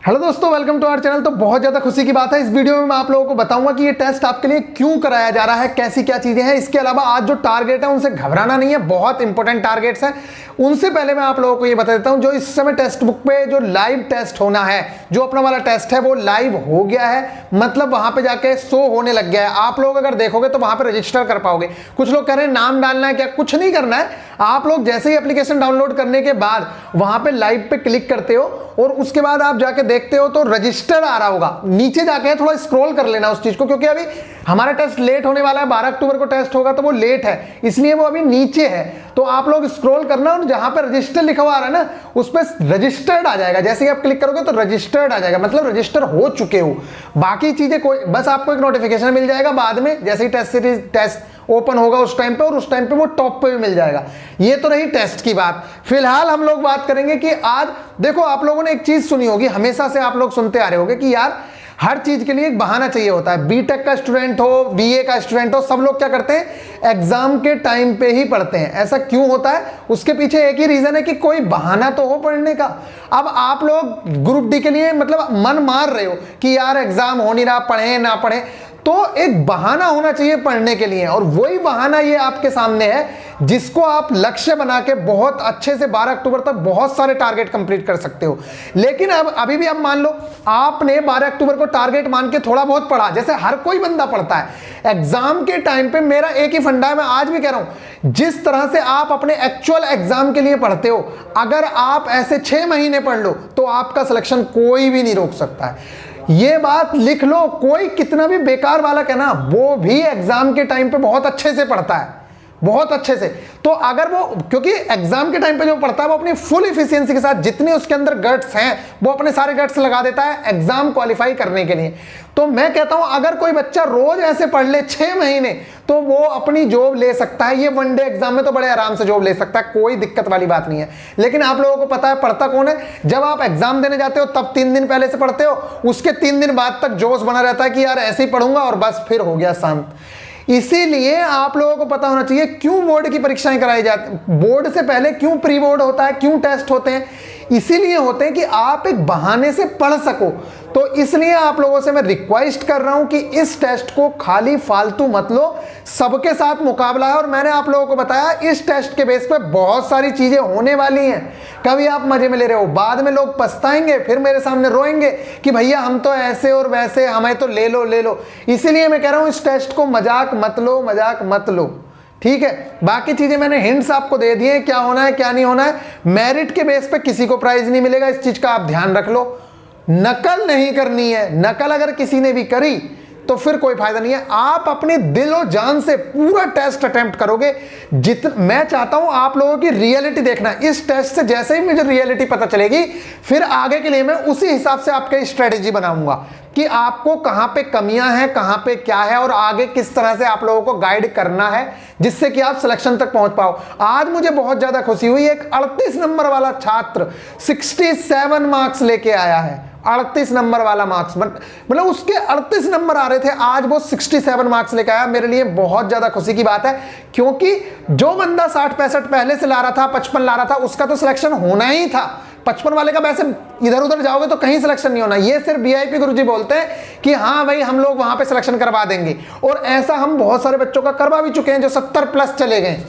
Hello दोस्तों, welcome to our channel. तो बहुत ज़्यादा खुशी की बात है, इस वीडियो में मैं आप लोगों को बताऊंगा कि ये टेस्ट आपके लिए क्यों कराया जा रहा है, कैसी क्या चीज़ें हैं। इसके अलावा आज जो टारगेट है उनसे घबराना नहीं है, बहुत इंपॉर्टेंट टारगेट्स हैं। उनसे पहले मैं आप लोगों को ये बता देता हूं, जो इस समय टेक्स्ट बुक पे जो लाइव टेस्ट होना है, जो अपना वाला टेस्ट है वो लाइव हो गया है, मतलब वहां पे जाके शो होने लग गया है। आप लोग अगर देखोगे तो वहां पे रजिस्टर कर पाओगे। कुछ लोग कह रहे हैं नाम डालना है क्या, कुछ नहीं करना है। आप लोग जैसे ही एप्लीकेशन डाउनलोड करने के बाद वहां पे लाइव पे क्लिक करते हो और उसके बाद आप जाके देखते हो तो रजिस्टर आ रहा होगा। नीचे जाके थोड़ा स्क्रॉल कर लेना उस चीज को, क्योंकि अभी हमारा टेस्ट लेट होने वाला है। 12 अक्टूबर को टेस्ट होगा तो वो लेट है, इसलिए वो अभी नीचे है। तो आप लोग स्क्रॉल करना और जहां पर रजिस्टर लिखा हुआ आ रहा है ना, उस पर रजिस्टर्ड आ जाएगा। जैसे ही आप क्लिक करोगे तो रजिस्टर्ड आ जाएगा, मतलब रजिस्टर हो चुके हो। बाकी चीजें कोई, बस आपको एक नोटिफिकेशन मिल जाएगा बाद में, जैसे ही टेस्ट सीरीज टेस्ट ओपन होगा उस टाइम पे, और उस टाइम पे वो टॉप पे भी मिल जाएगा। ये तो रही टेस्ट की बात। फिलहाल हम लोग बात करेंगे कि आज देखो, आप लोगों ने एक चीज सुनी होगी, हमेशा से आप लोग सुनते आ रहे होंगे कि यार हर चीज के लिए एक बहाना चाहिए होता है। बीटेक का स्टूडेंट हो, बीए का स्टूडेंट हो, सब लोग क्या करते हैं, एग्जाम के टाइम पे ही पढ़ते हैं। ऐसा क्यों होता है? उसके पीछे एक ही रीजन है कि कोई बहाना तो हो पढ़ने का। अब आप लोग ग्रुप डी के लिए मतलब मन मार रहे हो कि यार एग्जाम हो नहीं रहा, पढ़े ना पढ़े, तो एक बहाना होना चाहिए पढ़ने के लिए। और वही बहाना ये आपके सामने है, जिसको आप लक्ष्य बना के बहुत अच्छे से 12 अक्टूबर तक बहुत सारे टारगेट कंप्लीट कर सकते हो। लेकिन अब अभी भी आप मान लो आपने 12 अक्टूबर को टारगेट मान के थोड़ा बहुत पढ़ा, जैसे हर कोई बंदा पढ़ता है एग्जाम के टाइम पे। मेरा एक ही फंडा है, मैं आज भी कह रहा हूं, जिस तरह से आप अपने एक्चुअल एग्जाम के लिए पढ़ते हो, अगर आप ऐसे 6 महीने पढ़ लो तो आपका सिलेक्शन कोई भी नहीं रोक सकता है। ये बात लिख लो, कोई कितना भी बेकार वाला कहना, वो भी एग्जाम के टाइम पे बहुत अच्छे से पढ़ता है, बहुत अच्छे से। तो अगर वो, क्योंकि एग्जाम के टाइम पे जो पढ़ता है वो अपनी फुल इफिशियंसी के साथ, जितने उसके अंदर गट्स हैं वो अपने सारे गट्स लगा देता है एग्जाम क्वालिफाई करने के लिए। तो मैं कहता हूं अगर कोई बच्चा रोज ऐसे पढ़ ले 6 महीने, तो वो अपनी जॉब ले सकता है। ये वनडे एग्जाम में तो बड़े आराम से जॉब ले सकता है, कोई दिक्कत वाली बात नहीं है। लेकिन आप लोगों को पता है पढ़ता कौन है? जब आप एग्जाम देने जाते हो तब 3 दिन पहले से पढ़ते हो, उसके 3 दिन बाद तक जोश बना रहता है कि यार ऐसे ही पढ़ूंगा, और बस फिर हो गया शांत। इसीलिए आप लोगों को पता होना चाहिए क्यों बोर्ड की परीक्षाएं कराई जाती, बोर्ड से पहले क्यों प्री बोर्ड होता है, क्यों टेस्ट होते हैं। इसीलिए होते हैं कि आप एक बहाने से पढ़ सको। तो इसलिए आप लोगों से मैं रिक्वेस्ट कर रहा हूं कि इस टेस्ट को खाली फालतू मत लो, सबके साथ मुकाबला है। और मैंने आप लोगों को बताया इस टेस्ट के बेस पे बहुत सारी चीजें होने वाली हैं। कभी आप मजे में ले रहे हो, बाद में लोग पछताएंगे, फिर मेरे सामने रोएंगे कि भैया हम तो ऐसे और वैसे, हमें तो ले लो ले लो। इसीलिए मैं कह रहा हूं इस टेस्ट को मजाक मत लो, मजाक मत लो, ठीक है। बाकी चीजें मैंने हिंट्स आपको दे दिए, क्या होना है क्या नहीं होना है। मेरिट के बेस पे किसी को प्राइज नहीं मिलेगा, इस चीज का आप ध्यान रख लो। नकल नहीं करनी है, नकल अगर किसी ने भी करी तो फिर कोई फायदा नहीं है। आप अपने दिल और जान से पूरा टेस्ट अटेम्प्ट करोगे। मैं चाहता हूं आप लोगों की रियलिटी देखना। इस टेस्ट से जैसे ही मुझे रियलिटी पता चलेगी, फिर आगे के लिए मैं उसी हिसाब से आपके स्ट्रेटेजी बनाऊंगा कि आपको कहां पे कमियां हैं, कहां पे क्या है, और आगे किस तरह से आप लोगों को गाइड करना है, जिससे कि आप सिलेक्शन तक पहुंच पाओ। आज मुझे बहुत ज्यादा खुशी हुई, एक 38 नंबर वाला छात्र 67 मार्क्स लेके आया है। 38 नंबर वाला मार्क्स, मतलब उसके 38 नंबर आ रहे थे, आज वो 67 मार्क्स लेकर आया। मेरे लिए बहुत ज्यादा खुशी की बात है, क्योंकि जो बंदा 60-65 पहले से ला रहा था, 55 ला रहा था, उसका तो सिलेक्शन होना ही था। 55 वाले का वैसे इधर उधर जाओगे तो कहीं सिलेक्शन नहीं होना। ये सिर्फ वीआईपी गुरुजी बोलते हैं कि हाँ भाई हम लोग वहां पे सिलेक्शन करवा देंगे, और ऐसा हम बहुत सारे बच्चों का करवा भी चुके हैं जो 70 प्लस चले गए।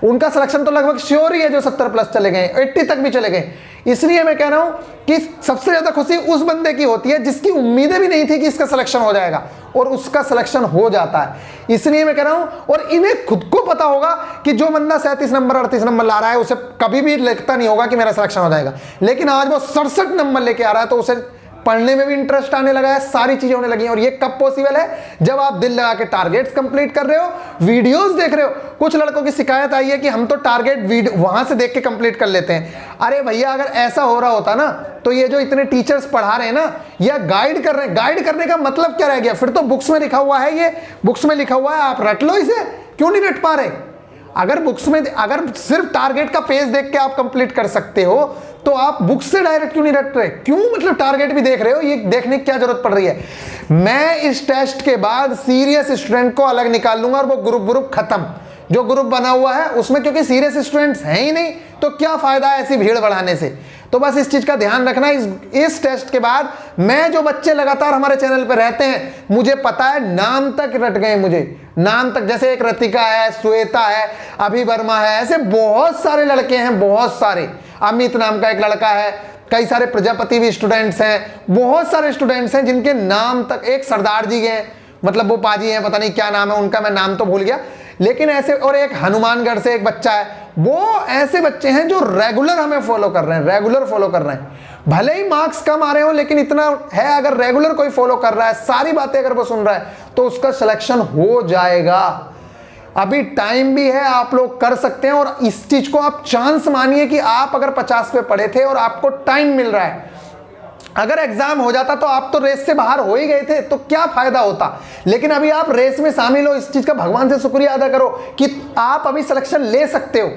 उनका सिलेक्शन तो लगभग श्योर ही है, जो 70 प्लस चले गए, 80 तक भी चले गए। इसलिए मैं कह रहा हूं कि सबसे ज्यादा खुशी उस बंदे की होती है जिसकी उम्मीदें भी नहीं थी कि इसका सिलेक्शन हो जाएगा, और उसका सिलेक्शन हो जाता है। इसलिए मैं कह रहा हूं, और इन्हें खुद को पता होगा कि जो बंदा 37 नंबर 38 नंबर ला रहा है, उसे कभी भी लगता नहीं होगा कि मेरा सिलेक्शन हो जाएगा। लेकिन आज वो 67 नंबर लेके आ रहा है, तो उसे पढ़ने में भी इंटरेस्ट आने लगा है, सारी चीजें होने लगी हैं। और ये कब पॉसिबल है? जब आप दिल लगा के टारगेट्स कंप्लीट कर रहे हो, वीडियोस देख रहे हो। कुछ लड़कों की शिकायत आई है कि हम तो टारगेट वहां से देख के कंप्लीट कर लेते हैं। अरे भैया, अगर ऐसा हो रहा होता ना, तो ये जो इतने टीचर्स पढ़ा रहे हैं ना, या गाइड कर रहे हैं, गाइड करने का मतलब क्या रह गया? फिर तो बुक्स में लिखा हुआ है, ये बुक्स में लिखा हुआ है, आप रट लो इसे। क्यों नहीं रट पा रहे? अगर बुक्स में, अगर सिर्फ टारगेट का पेज देख के आप कंप्लीट कर सकते हो, तो आप बुक्स से डायरेक्ट क्यों नहीं रट रहे? क्यों मतलब टारगेट भी देख रहे हो? ये देखने की क्या जरूरत पड़ रही है? मैं इस टेस्ट के बाद सीरियस स्टूडेंट को अलग निकाल लूंगा, और वो ग्रुप खत्म। जो ग्रुप बना हुआ है उसमें क्योंकि सीरियस स्टूडेंट्स हैं ही नहीं, तो क्या फायदा है ऐसी भीड़ बढ़ाने से। तो बस इस चीज का ध्यान रखना। इस टेस्ट के बाद मैं जो बच्चे लगातार हमारे चैनल पे रहते हैं, मुझे पता है नाम तक रट गए, मुझे नाम तक, जैसे एक रतिका है, श्वेता है, अभी वर्मा है, ऐसे बहुत सारे लड़के हैं, बहुत सारे, अमित नाम का एक लड़का है, कई सारे प्रजापति भी स्टूडेंट्स हैं, बहुत सारे स्टूडेंट्स हैं जिनके नाम तक, एक सरदार जी हैं, मतलब वो पाजी हैं, पता नहीं क्या नाम है उनका, मैं नाम तो भूल गया, लेकिन ऐसे, और एक हनुमानगढ़ से एक बच्चा है, वो ऐसे बच्चे हैं जो रेगुलर हमें फॉलो कर रहे हैं, रेगुलर फॉलो कर रहे हैं। भले ही मार्क्स कम आ रहे हो, लेकिन इतना है, अगर रेगुलर कोई फॉलो कर रहा है, सारी बातें अगर वो सुन रहा है, तो उसका सिलेक्शन हो जाएगा। अभी टाइम भी है, आप लोग कर सकते हैं। और इस चीज को आप चांस मानिए कि आप अगर 50 पे पढ़े थे और आपको टाइम मिल रहा है, अगर एग्जाम हो जाता तो आप तो रेस से बाहर हो ही गए थे, तो क्या फायदा होता। लेकिन अभी आप रेस में शामिल हो, इस चीज का भगवान से शुक्रिया अदा करो कि आप अभी सिलेक्शन ले सकते हो।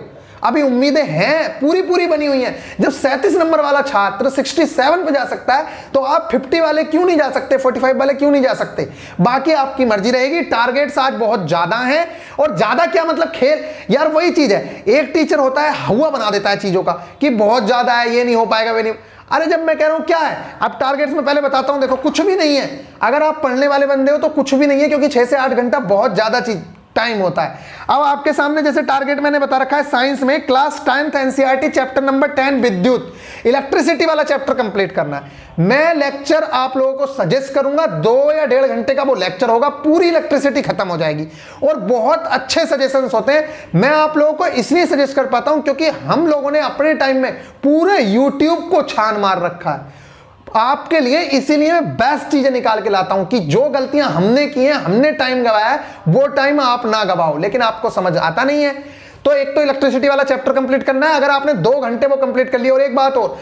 अभी उम्मीदें हैं, पूरी पूरी बनी हुई हैं। जब 37 नंबर वाला छात्र 67 पे जा सकता है, तो आप 50 वाले क्यों नहीं जा सकते, 45 वाले क्यों नहीं जा सकते। बाकी आपकी मर्जी रहेगी। टारगेट्स आज बहुत ज्यादा हैं, और ज्यादा क्या मतलब, खेल यार वही चीज है, एक टीचर होता है हुआ बना देता है चीजों का कि बहुत ज्यादा है, ये नहीं हो पाएगा, वे नहीं। अरे जब मैं कह रहा हूं क्या है, अब टारगेट्स में पहले बताता हूं, देखो कुछ भी नहीं है। अगर आप पढ़ने वाले बंदे हो तो कुछ भी नहीं है, क्योंकि 6 से 8 घंटा बहुत ज्यादा चीज टाइम होता है। अब आपके सामने जैसे टारगेट मैंने बता रखा है, साइंस में class 10th NCERT chapter number 10 विद्युत इलेक्ट्रिसिटी वाला चैप्टर कंप्लीट करना है। मैं लेक्चर आप लोगों को सजेस्ट करूंगा, 2 या 1.5 घंटे का वो लेक्चर होगा, पूरी इलेक्ट्रिसिटी खत्म हो जाएगी, और बहुत अच्छे सजेशंस होते हैं। मैं आप लोगों को इसलिए सजेस्ट कर पाता हूं क्योंकि हम लोगों ने अपने टाइम में पूरे यूट्यूब को छान मार रखा है आपके लिए, इसीलिए मैं बेस्ट चीजें निकाल के लाता हूं कि जो गलतियां हमने की हैं, हमने टाइम गवाया है, वो टाइम आप ना गवाओ। लेकिन आपको समझ आता नहीं है। तो एक तो इलेक्ट्रिसिटी वाला चैप्टर कंप्लीट करना है, अगर आपने 2 घंटे वो कंप्लीट कर लिया। और एक बात और,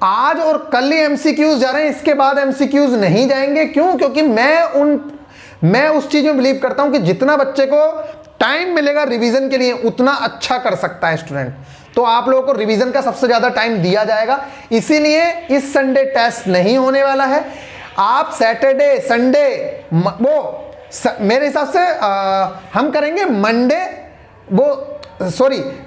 आज और कल ही एमसीक्यूज जा रहे हैं, इसके बाद एमसीक्यूज नहीं जाएंगे। क्यों? क्योंकि मैं उस चीज में बिलीव करता हूं कि जितना बच्चे को टाइम मिलेगा रिवीजन के लिए, उतना अच्छा कर सकता है स्टूडेंट। तो आप लोगों को रिवीजन का सबसे ज्यादा टाइम दिया जाएगा, इसीलिए इस संडे टेस्ट नहीं होने वाला है। आप सैटरडे संडे मेरे हिसाब से हम करेंगे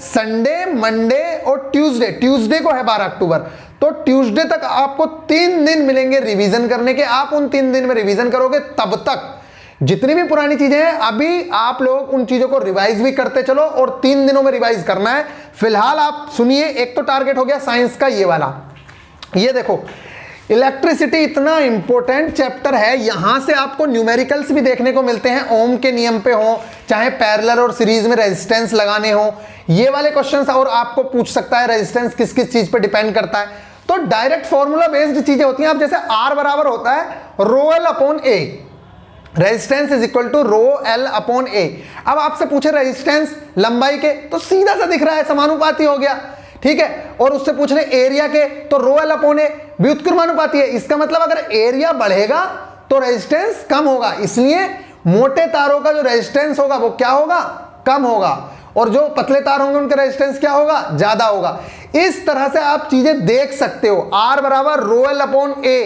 संडे मंडे और ट्यूसडे को है 12 अक्टूबर। तो ट्यूसडे तक आपको 3 दिन मिलेंगे रिवीजन करने के। आप उन 3 दिन में रिवीजन करोगे, तब तक जितनी भी पुरानी चीजें हैं, अभी आप लोग उन चीजों को रिवाइज भी करते चलो, और 3 दिनों में रिवाइज करना है। फिलहाल आप सुनिए, एक तो टारगेट हो गया साइंस का ये वाला। ये देखो, इलेक्ट्रिसिटी इतना इंपॉर्टेंट चैप्टर है, यहां से आपको न्यूमेरिकल्स भी देखने को मिलते हैं, ओम के नियम पे हो, चाहे पैरेलल और सीरीज में रेजिस्टेंस लगाने हो, ये वाले क्वेश्चंस। और आपको पूछ सकता है रेजिस्टेंस किस किस चीज पे डिपेंड करता है। तो डायरेक्ट फॉर्मूला बेस्ड चीजें होती हैं। अब जैसे R बराबर होता है ρl/A, resistance is equal to ρl/A। अब आपसे पूछे रेजिस्टेंस लंबाई के, तो सीधा सा दिख रहा है, समानुपाती हो गया, ठीक है। और उससे पूछ रहे एरिया के, तो ρl/A व्युत्क्रमानुपाती है। इसका मतलब अगर एरिया बढ़ेगा तो रेजिस्टेंस कम होगा, इसलिए मोटे तारों का जो रेजिस्टेंस होगा वो क्या होगा, कम होगा, और जो पतले तार होंगे उनका रेजिस्टेंस क्या होगा, ज्यादा होगा। इस तरह से आप चीजें देख सकते हो। R बराबर ρl/A,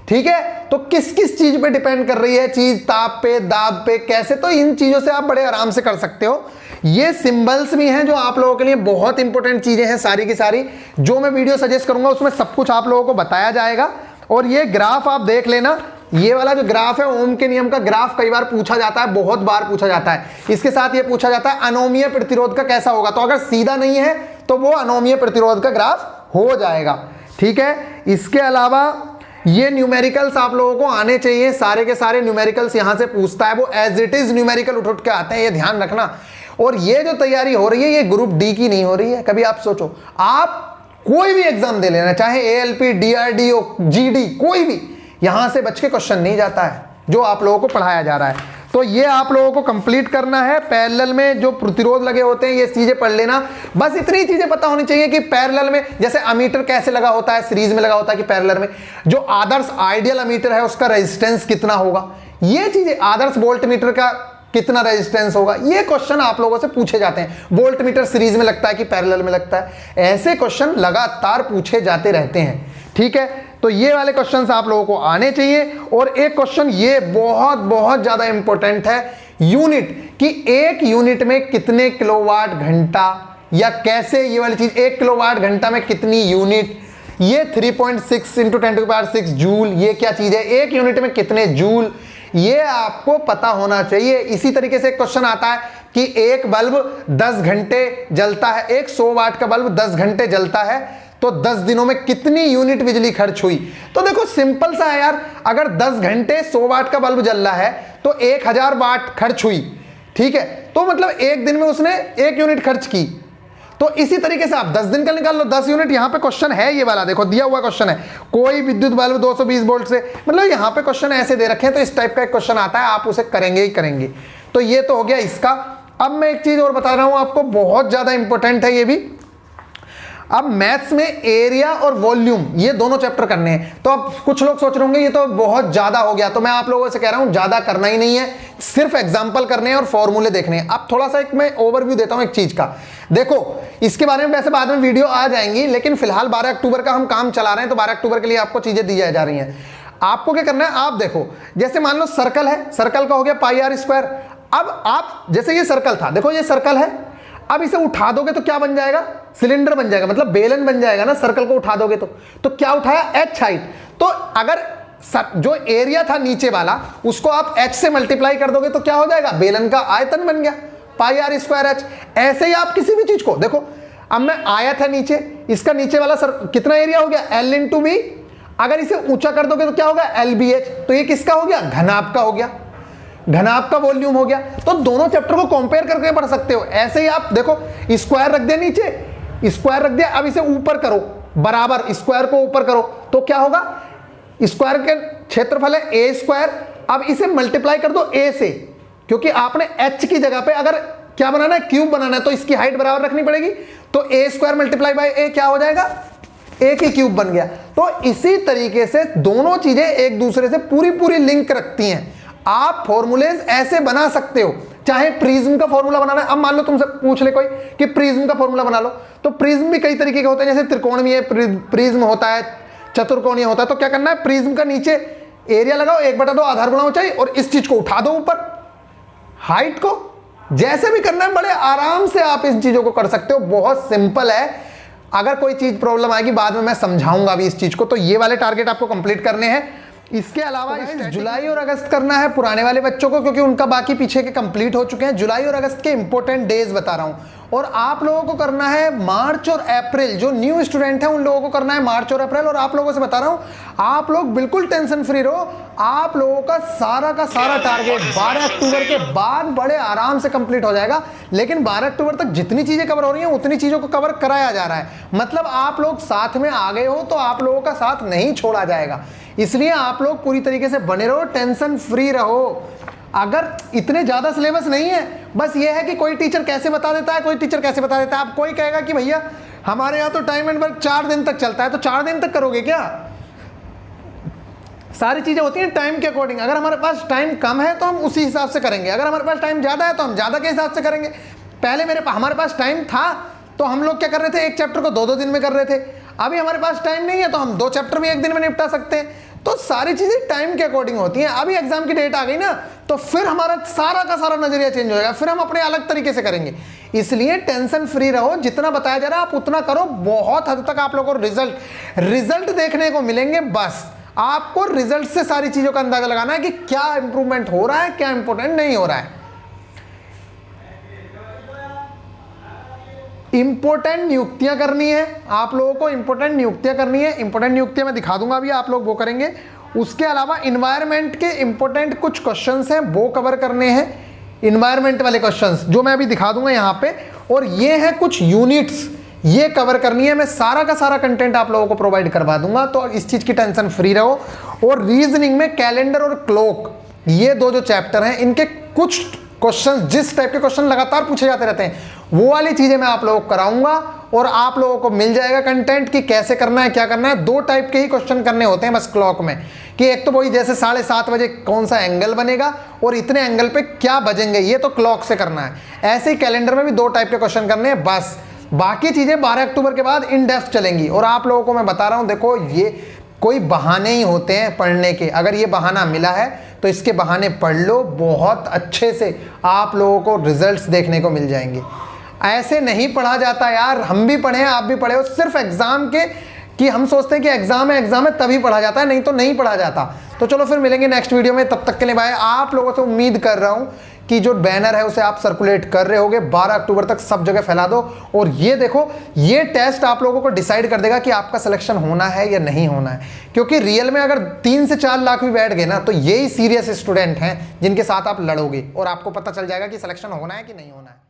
ठीक है। तो किस किस चीज पे डिपेंड कर रही है चीज, ताप पे, दाब पे, कैसे, तो इन चीजों से आप बड़े आराम से कर सकते हो। ये सिंबल्स भी हैं जो आप लोगों के लिए बहुत इंपॉर्टेंट चीजें हैं, सारी की सारी जो मैं वीडियो सजेस्ट करूंगा उसमें सब कुछ आप लोगों को बताया जाएगा। और ये ग्राफ आप देख लेना, ये वाला जो ग्राफ है ओम के नियम का ग्राफ कई बार पूछा जाता है, बहुत बार पूछा जाता है। इसके साथ ये पूछा जाता है अनोमीय प्रतिरोध का कैसा होगा, तो अगर सीधा नहीं है तो वो अनोमीय प्रतिरोध का ग्राफ हो जाएगा, ठीक है। इसके अलावा ये न्यूमेरिकल्स आप लोगों को आने चाहिए, सारे के सारे न्यूमेरिकल्स यहां से पूछता है, वो एज इट इज न्यूमेरिकल उठ के आते हैं, ये ध्यान रखना। और ये जो तैयारी हो रही है ये ग्रुप डी की नहीं हो रही है। कभी आप सोचो, आप कोई भी एग्जाम दे लेना, चाहे ALP, DRDO, GD, कोई भी, यहां से बच के क्वेश्चन नहीं जाता है जो आप लोगों को पढ़ाया जा रहा है। तो ये आप लोगों को कंप्लीट करना है। पैरेलल में जो प्रतिरोध लगे होते हैं ये चीजें पढ़ लेना, बस इतनी चीजें पता होनी चाहिए कि पैरेलल में जैसे अमीटर कैसे लगा होता है, सीरीज में लगा होता है कि पैरेलल में, जो आदर्श आइडियल अमीटर है उसका रेजिस्टेंस कितना होगा, ये चीजें, आदर्श वोल्ट मीटर का कितना रेजिस्टेंस होगा, ये क्वेश्चन आप लोगों से पूछे जाते हैं। वोल्ट मीटर सीरीज में लगता है कि पैरेलल में लगता है, ऐसे क्वेश्चन लगातार पूछे जाते रहते हैं, ठीक है। तो ये वाले क्वेश्चंस आप लोगों को आने चाहिए। और एक क्वेश्चन ये बहुत बहुत ज्यादा इंपॉर्टेंट है, यूनिट, कि एक यूनिट में कितने किलोवाट घंटा या कैसे ये वाली चीज 1 किलोवाट घंटा में कितनी यूनिट, ये 3.6 इंटू 10⁶ जूल, ये क्या चीज है, 1 यूनिट में कितने जूल, ये आपको पता होना चाहिए। इसी तरीके से एक क्वेश्चन आता है कि एक बल्ब 10 घंटे जलता है, एक 100 वाट का बल्ब 10 घंटे जलता है, तो 10 दिनों में कितनी यूनिट बिजली खर्च हुई। तो देखो सिंपल सा है यार, अगर 10 घंटे 100 वाट का बल्ब जल रहा है तो 1000 वाट खर्च हुई, ठीक है, तो मतलब एक दिन में उसने 1 यूनिट खर्च की। तो इसी तरीके से आप 10 दिन का निकाल लो, 10 यूनिट। यहां पे क्वेश्चन है ये वाला, देखो दिया हुआ क्वेश्चन है, कोई विद्युत बल्ब 220 वोल्ट से, मतलब यहां पे क्वेश्चन ऐसे दे रखे हैं, तो इस टाइप का एक क्वेश्चन आता है, आप उसे करेंगे ही करेंगे। तो ये तो हो गया इसका। अब मैं एक चीज और बता रहा हूं आपको, बहुत ज्यादा इंपॉर्टेंट है ये भी। अब मैथ्स में एरिया और वॉल्यूम ये दोनों चैप्टर करने हैं। तो अब कुछ लोग सोच रहे होंगे ये तो बहुत ज्यादा हो गया, तो मैं आप लोगों से कह रहा हूं ज्यादा करना ही नहीं है, सिर्फ एग्जांपल करने हैं और फॉर्मूले देखने हैं। अब थोड़ा सा एक मैं ओवरव्यू देता हूं एक चीज का। देखो इसके बारे में वैसे बाद में वीडियो आ जाएंगी, लेकिन फिलहाल 12 अक्टूबर का हम काम चला रहे हैं, तो 12 अक्टूबर के लिए आपको चीजें दी जा रही हैं। आपको क्या करना है, आप देखो जैसे मान लो सर्कल है, सर्कल का हो गया πr²। अब आप जैसे ये सर्कल था, देखो ये सर्कल है, अब इसे उठा दोगे तो क्या बन जाएगा, सिलेंडर बन जाएगा, मतलब बेलन बन जाएगा ना, सर्कल को उठा दोगे तो क्या उठाया, h हाइट। तो अगर जो एरिया था नीचे वाला उसको आप h से मल्टीप्लाई कर दोगे तो क्या हो जाएगा, बेलन का आयतन बन गया, πr²h। ऐसे ही आप किसी भी चीज को देखो, अब मैं आया था नीचे, इसका नीचे वाला कितना एरिया हो गया, l इंटू बी, अगर इसे ऊंचा कर दोगे तो क्या होगा, LBH। तो ये किसका हो गया, घनाभ का हो गया, घनाभ का वॉल्यूम हो गया। तो दोनों चैप्टर को कंपेयर करके पढ़ सकते हो। ऐसे ही आप देखो, स्क्वायर रख दिया नीचे, स्क्वायर रख दिया, अब इसे ऊपर करो, बराबर स्क्वायर को ऊपर करो तो क्या होगा, स्क्वायर के क्षेत्रफल है a²। अब इसे मल्टीप्लाई कर दो a से, क्योंकि आपने h की जगह पे अगर क्या बनाना है, क्यूब बनाना है, तो इसकी हाइट बराबर रखनी पड़ेगी। तो a² मल्टीप्लाई बाय a क्या हो जाएगा, a की क्यूब बन गया। तो इसी तरीके से दोनों चीजें एक दूसरे से पूरी लिंक रखती हैं। आप फॉर्मूलेज ऐसे बना सकते हो, चाहे प्रिज्म का फॉर्मूला बनाना है। अब मान लो तुमसे पूछ ले कोई कि प्रिज्म का फॉर्मूला बना लो, तो प्रिज्म भी कई तरीके के होते हैं, जैसे त्रिकोणीय प्रिज्म होता है, चतुर्कोणीय होता है। तो क्या करना है, प्रिज्म का नीचे एरिया लगाओ, 1/2 आधार गुणा ऊंचाई, और इस चीज को उठा दो ऊपर, हाइट को। जैसे भी करना है, बड़े आराम से आप इन चीजों को कर सकते हो, बहुत सिंपल है। अगर कोई चीज प्रॉब्लम आएगी बाद में मैं समझाऊंगा अभी इस चीज को। तो ये वाले टारगेट आपको कंप्लीट करने हैं। इसके अलावा जुलाई और अगस्त करना है पुराने वाले बच्चों को, क्योंकि उनका बाकी पीछे के कंप्लीट हो चुके हैं। जुलाई और अगस्त के इंपॉर्टेंट डेज बता रहा हूं। और आप लोगों को करना है मार्च और अप्रैल, जो न्यू स्टूडेंट हैं उन लोगों को करना है मार्च और अप्रैल। और आप लोगों से बता रहा हूं, आप लोग बिल्कुल टेंशन फ्री रहो, आप लोगों का सारा टारगेट 12 अक्टूबर के बाद बड़े आराम से कंप्लीट हो जाएगा। लेकिन 12 अक्टूबर तक जितनी चीजें कवर हो रही हैं उतनी चीजों को कवर कराया जा रहा है। मतलब आप लोग साथ में आ गए हो तो आप लोगों का साथ नहीं छोड़ा जाएगा। इसलिए आप लोग पूरी तरीके से बने रहो, टेंशन फ्री रहो। अगर इतने ज्यादा सिलेबस नहीं है, बस ये है कि कोई टीचर कैसे बता देता है, कोई टीचर कैसे बता देता है। आप कोई कहेगा कि भैया हमारे यहाँ तो टाइम एंड वर्क 4 दिन तक चलता है, तो 4 दिन तक करोगे क्या? सारी चीजें होती हैं टाइम के अकॉर्डिंग। अगर हमारे पास टाइम कम है तो हम उसी हिसाब से करेंगे, अगर हमारे पास टाइम ज्यादा है तो हम ज्यादा के हिसाब से करेंगे। पहले हमारे पास टाइम था तो हम लोग क्या कर रहे थे, एक चैप्टर को 2-2 दिन में कर रहे थे। अभी हमारे पास टाइम नहीं है तो हम 2 चैप्टर भी एक दिन में निपटा सकते हैं। तो सारी चीजें टाइम के अकॉर्डिंग होती हैं। अभी एग्जाम की डेट आ गई ना, तो फिर हमारा सारा का सारा नजरिया चेंज हो जाएगा, फिर हम अपने अलग तरीके से करेंगे। इसलिए टेंशन फ्री रहो, जितना बताया जा रहा है आप उतना करो। बहुत हद तक आप लोगों को रिजल्ट देखने को मिलेंगे। बस आपको रिजल्ट से सारी चीजों का अंदाजा लगाना है कि क्या इंप्रूवमेंट हो रहा है, क्या इंपोर्टेंट नहीं हो रहा है। इंपोर्टेंट नियुक्तियां करनी है आप लोगों को, इंपोर्टेंट नियुक्तियां करनी है। इंपोर्टेंट नियुक्तियां मैं दिखा दूंगा अभी, आप लोग वो करेंगे। उसके अलावा इन्वायरमेंट के इंपोर्टेंट कुछ क्वेश्चंस हैं, वो कवर करने हैं। इन्वायरमेंट वाले क्वेश्चंस जो मैं अभी दिखा दूंगा यहाँ पे, और ये है कुछ यूनिट्स, ये कवर करनी है। मैं सारा का सारा कंटेंट आप लोगों को प्रोवाइड करवा दूंगा, तो इस चीज की टेंशन फ्री रहो। और रीजनिंग में कैलेंडर और क्लॉक, ये दो जो चैप्टर हैं, इनके कुछ क्वेश्चन, जिस टाइप के क्वेश्चन लगातार पूछे जाते रहते हैं, वो वाली चीजें मैं आप लोगों को कराऊंगा। और आप लोगों को मिल जाएगा कंटेंट कि कैसे करना है, क्या करना है। 2 टाइप के ही क्वेश्चन करने होते हैं बस क्लॉक में, कि एक तो वही जैसे 7:30 बजे कौन सा एंगल बनेगा और इतने एंगल पे क्या बजेंगे, ये तो क्लॉक से करना है। ऐसे ही कैलेंडर में भी 2 टाइप के क्वेश्चन करने हैं बस। बाकी चीजें 12 अक्टूबर के बाद इन डेप्थ चलेंगी। और आप लोगों को मैं बता रहा हूं, देखो ये कोई बहाने ही होते हैं पढ़ने के। अगर ये बहाना मिला है तो इसके बहाने पढ़ लो, बहुत अच्छे से आप लोगों को रिजल्ट्स देखने को मिल जाएंगे। ऐसे नहीं पढ़ा जाता यार, हम भी पढ़े हैं, आप भी पढ़े हो। सिर्फ एग्जाम के कि हम सोचते हैं कि एग्जाम है तभी पढ़ा जाता है, नहीं तो नहीं पढ़ा जाता। तो चलो फिर मिलेंगे नेक्स्ट वीडियो में, तब तक के लिए बाय। आप लोगों से उम्मीद कर रहा हूं कि जो बैनर है उसे आप सर्कुलेट कर रहे होगे, 12 अक्टूबर तक सब जगह फैला दो। और ये देखो, ये टेस्ट आप लोगों को डिसाइड कर देगा कि आपका सिलेक्शन होना है या नहीं होना है। क्योंकि रियल में अगर 3 से 4 लाख भी बैठ गए ना, तो यही सीरियस स्टूडेंट हैं जिनके साथ आप लड़ोगे और आपको पता चल जाएगा कि सिलेक्शन होना है कि नहीं होना है।